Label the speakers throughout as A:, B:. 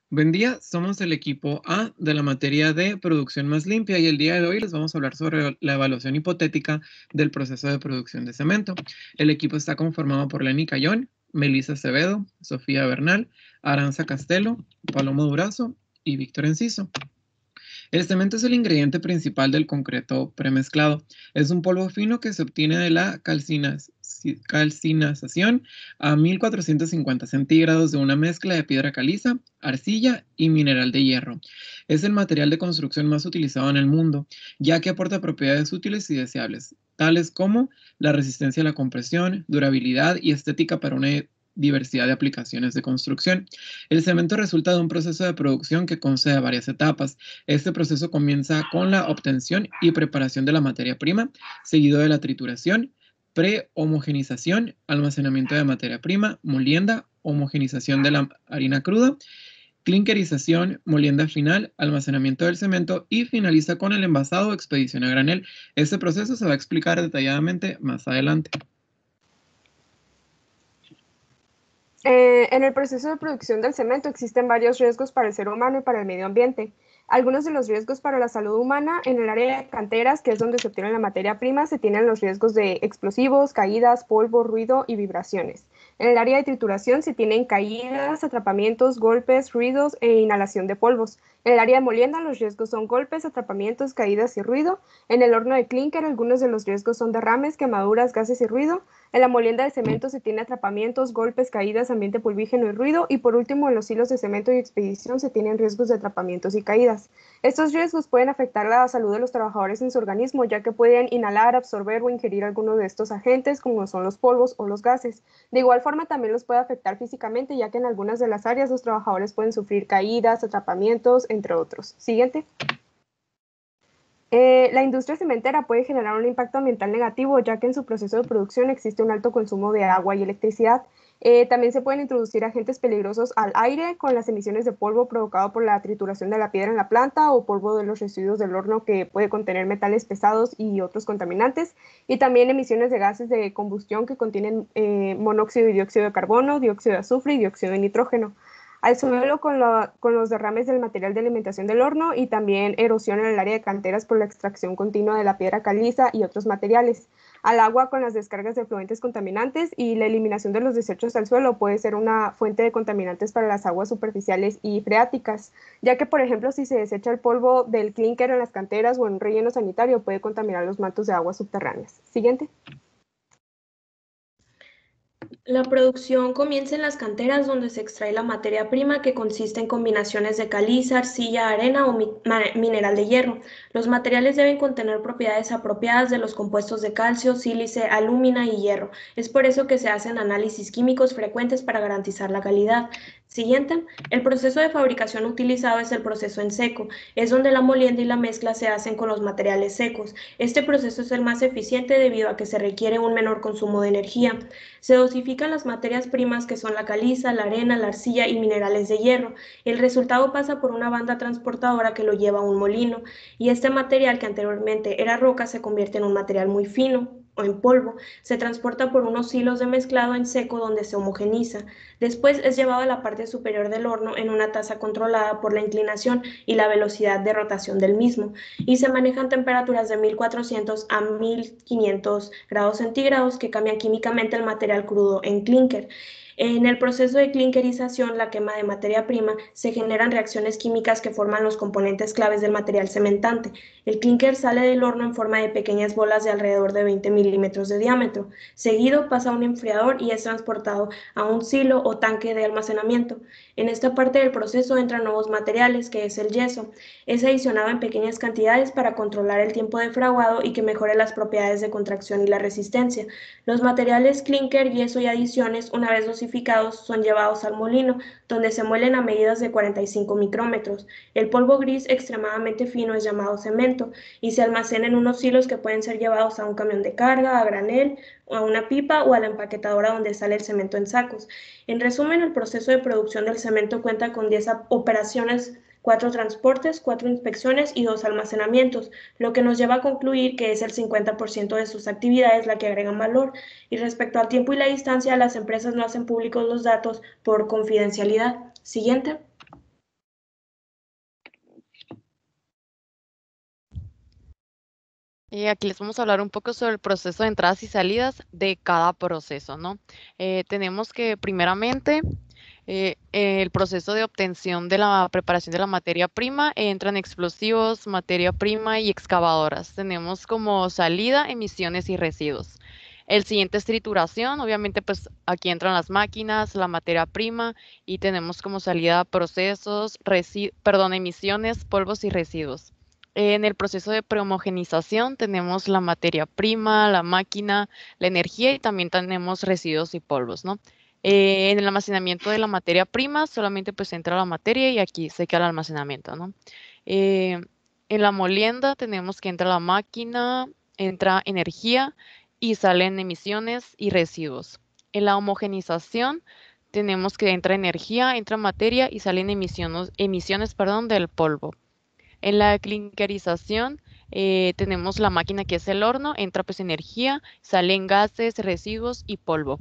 A: Buen día, somos el equipo A de la materia de producción más limpia y el día de hoy les vamos a hablar sobre la evaluación hipotética del proceso de producción de cemento. El equipo está conformado por Lenny Cayón, Melissa Acevedo, Sofía Bernal, Aranza Castelo, Paloma Durazo y Víctor Enciso. El cemento es el ingrediente principal del concreto premezclado. Es un polvo fino que se obtiene de la calcinación a 1450 centígrados de una mezcla de piedra caliza, arcilla y mineral de hierro. Es el material de construcción más utilizado en el mundo, ya que aporta propiedades útiles y deseables, tales como la resistencia a la compresión, durabilidad y estética para una diversidad de aplicaciones de construcción. El cemento resulta de un proceso de producción que consta de varias etapas. Este proceso comienza con la obtención y preparación de la materia prima, seguido de la trituración, pre-homogenización, almacenamiento de materia prima, molienda, homogenización de la harina cruda, clinkerización, molienda final, almacenamiento del cemento y finaliza con el envasado o expedición a granel. Este proceso se va a explicar detalladamente más adelante.
B: En el proceso de producción del cemento existen varios riesgos para el ser humano y para el medio ambiente. Algunos de los riesgos para la salud humana: en el área de canteras, que es donde se obtiene la materia prima, se tienen los riesgos de explosivos, caídas, polvo, ruido y vibraciones. En el área de trituración se tienen caídas, atrapamientos, golpes, ruidos e inhalación de polvos. En el área de molienda los riesgos son golpes, atrapamientos, caídas y ruido. En el horno de clinker algunos de los riesgos son derrames, quemaduras, gases y ruido. En la molienda de cemento se tiene atrapamientos, golpes, caídas, ambiente pulvígeno y ruido. Y por último, en los hilos de cemento y expedición se tienen riesgos de atrapamientos y caídas. Estos riesgos pueden afectar la salud de los trabajadores en su organismo, ya que pueden inhalar, absorber o ingerir alguno de estos agentes, como son los polvos o los gases. De igual forma, también los puede afectar físicamente, ya que en algunas de las áreas los trabajadores pueden sufrir caídas, atrapamientos, entre otros. Siguiente. La industria cementera puede generar un impacto ambiental negativo, ya que en su proceso de producción existe un alto consumo de agua y electricidad. También se pueden introducir agentes peligrosos al aire, con las emisiones de polvo provocado por la trituración de la piedra en la planta, o polvo de los residuos del horno, que puede contener metales pesados y otros contaminantes. Y también emisiones de gases de combustión que contienen monóxido y dióxido de carbono, dióxido de azufre y dióxido de nitrógeno. Al suelo con los derrames del material de alimentación del horno, y también erosión en el área de canteras por la extracción continua de la piedra caliza y otros materiales. Al agua con las descargas de efluentes contaminantes, y la eliminación de los desechos al suelo puede ser una fuente de contaminantes para las aguas superficiales y freáticas, ya que, por ejemplo, si se desecha el polvo del clínker en las canteras o en un relleno sanitario, puede contaminar los mantos de aguas subterráneas. Siguiente.
C: La producción comienza en las canteras, donde se extrae la materia prima, que consiste en combinaciones de caliza, arcilla, arena o mineral de hierro. Los materiales deben contener propiedades apropiadas de los compuestos de calcio, sílice, alúmina y hierro. Es por eso que se hacen análisis químicos frecuentes para garantizar la calidad. Siguiente. El proceso de fabricación utilizado es el proceso en seco. Es donde la molienda y la mezcla se hacen con los materiales secos. Este proceso es el más eficiente debido a que se requiere un menor consumo de energía. Se dosifican las materias primas, que son la caliza, la arena, la arcilla y minerales de hierro. El resultado pasa por una banda transportadora que lo lleva a un molino, y este material, que anteriormente era roca, se convierte en un material muy fino o en polvo. Se transporta por unos hilos de mezclado en seco, donde se homogeniza. Después es llevado a la parte superior del horno en una taza controlada por la inclinación y la velocidad de rotación del mismo, y se manejan temperaturas de 1400 a 1500 grados centígrados, que cambian químicamente el material crudo en clínker. En el proceso de clinkerización, la quema de materia prima, se generan reacciones químicas que forman los componentes claves del material cementante. El clínker sale del horno en forma de pequeñas bolas de alrededor de 20 milímetros de diámetro. Seguido pasa a un enfriador y es transportado a un silo o tanque de almacenamiento. En esta parte del proceso entran nuevos materiales, que es el yeso. Es adicionado en pequeñas cantidades para controlar el tiempo de fraguado y que mejore las propiedades de contracción y la resistencia. Los materiales clínker, yeso y adiciones, una vez dosificados, son llevados al molino, donde se muelen a medidas de 45 micrómetros. El polvo gris extremadamente fino es llamado cemento, y se almacena en unos hilos que pueden ser llevados a un camión de carga, a granel, a una pipa o a la empaquetadora, donde sale el cemento en sacos. En resumen, el proceso de producción del cemento cuenta con 10 operaciones, 4 transportes, 4 inspecciones y 2 almacenamientos, lo que nos lleva a concluir que es el 50% de sus actividades la que agregan valor. Y respecto al tiempo y la distancia, las empresas no hacen públicos los datos por confidencialidad. Siguiente.
D: Aquí les vamos a hablar un poco sobre el proceso de entradas y salidas de cada proceso, ¿no? Tenemos que primeramente el proceso de obtención de la preparación de la materia prima, entran explosivos, materia prima y excavadoras. Tenemos como salida emisiones y residuos. El siguiente es trituración, obviamente pues aquí entran las máquinas, la materia prima y tenemos como salida procesos, emisiones, polvos y residuos. En el proceso de prehomogenización tenemos la materia prima, la máquina, la energía y también tenemos residuos y polvos, ¿no? En el almacenamiento de la materia prima solamente pues entra la materia y aquí se queda el almacenamiento, ¿no? Eh, en la molienda tenemos que entra la máquina, entra energía y salen emisiones y residuos. En la homogenización tenemos que entra energía, entra materia y salen emisiones, del polvo. En la clinkerización tenemos la máquina que es el horno, entra pues energía, salen gases, residuos y polvo.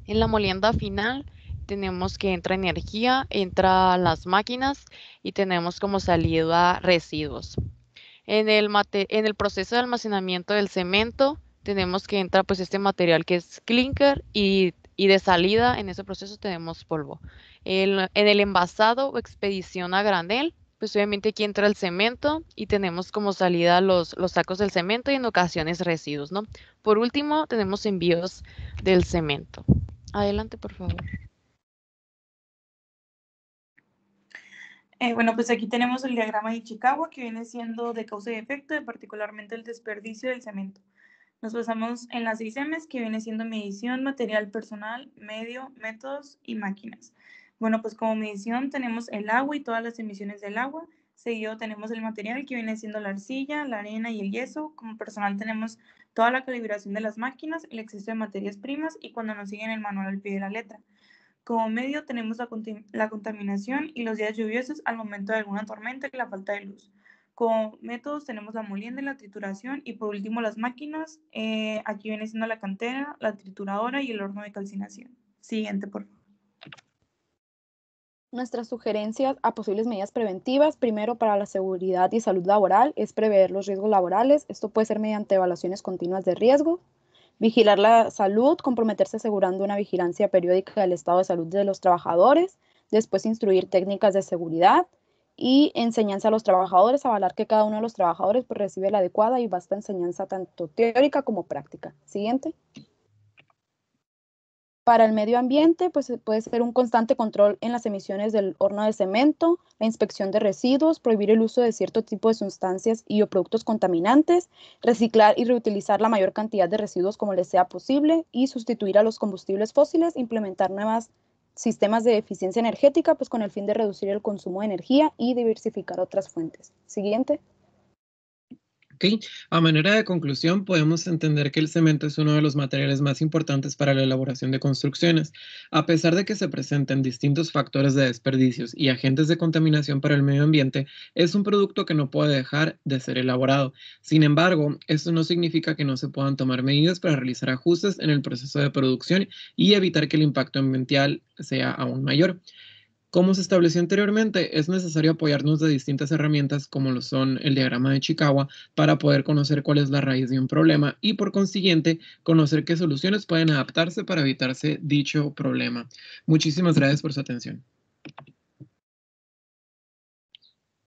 D: En la molienda final tenemos que entra energía, entra las máquinas y tenemos como salida residuos. En el proceso de almacenamiento del cemento tenemos que entra pues este material que es clinker y de salida en ese proceso tenemos polvo. En el envasado o expedición a granel, pues obviamente aquí entra el cemento y tenemos como salida los sacos del cemento y en ocasiones residuos, ¿no? Por último, tenemos envíos del cemento. Adelante, por favor.
E: Bueno, pues aquí tenemos el diagrama de Ichikawa, que viene siendo de causa y efecto, y particularmente el desperdicio del cemento. Nos basamos en las 6 M's, que viene siendo medición, material personal, medio, métodos y máquinas. Bueno, pues como medición tenemos el agua y todas las emisiones del agua. Seguido tenemos el material, que viene siendo la arcilla, la arena y el yeso. Como personal tenemos toda la calibración de las máquinas, el exceso de materias primas y cuando nos siguen el manual al pie de la letra. Como medio tenemos la contaminación y los días lluviosos al momento de alguna tormenta y la falta de luz. Como métodos tenemos la molienda y la trituración y por último las máquinas. Aquí viene siendo la cantera, la trituradora y el horno de calcinación. Siguiente, por favor.
F: Nuestras sugerencias a posibles medidas preventivas, primero para la seguridad y salud laboral, es prever los riesgos laborales. Esto puede ser mediante evaluaciones continuas de riesgo. Vigilar la salud, comprometerse asegurando una vigilancia periódica del estado de salud de los trabajadores. Después instruir técnicas de seguridad y enseñanza a los trabajadores, avalar que cada uno de los trabajadores pues, recibe la adecuada y vasta enseñanza tanto teórica como práctica. Siguiente. Para el medio ambiente, pues puede ser un constante control en las emisiones del horno de cemento, la inspección de residuos, prohibir el uso de cierto tipo de sustancias y o productos contaminantes, reciclar y reutilizar la mayor cantidad de residuos como les sea posible y sustituir a los combustibles fósiles, implementar nuevos sistemas de eficiencia energética, pues con el fin de reducir el consumo de energía y diversificar otras fuentes. Siguiente.
A: Ok, a manera de conclusión, podemos entender que el cemento es uno de los materiales más importantes para la elaboración de construcciones. A pesar de que se presenten distintos factores de desperdicios y agentes de contaminación para el medio ambiente, es un producto que no puede dejar de ser elaborado. Sin embargo, esto no significa que no se puedan tomar medidas para realizar ajustes en el proceso de producción y evitar que el impacto ambiental sea aún mayor. Como se estableció anteriormente, es necesario apoyarnos de distintas herramientas como lo son el diagrama de Ichikawa para poder conocer cuál es la raíz de un problema y por consiguiente conocer qué soluciones pueden adaptarse para evitarse dicho problema. Muchísimas gracias por su atención.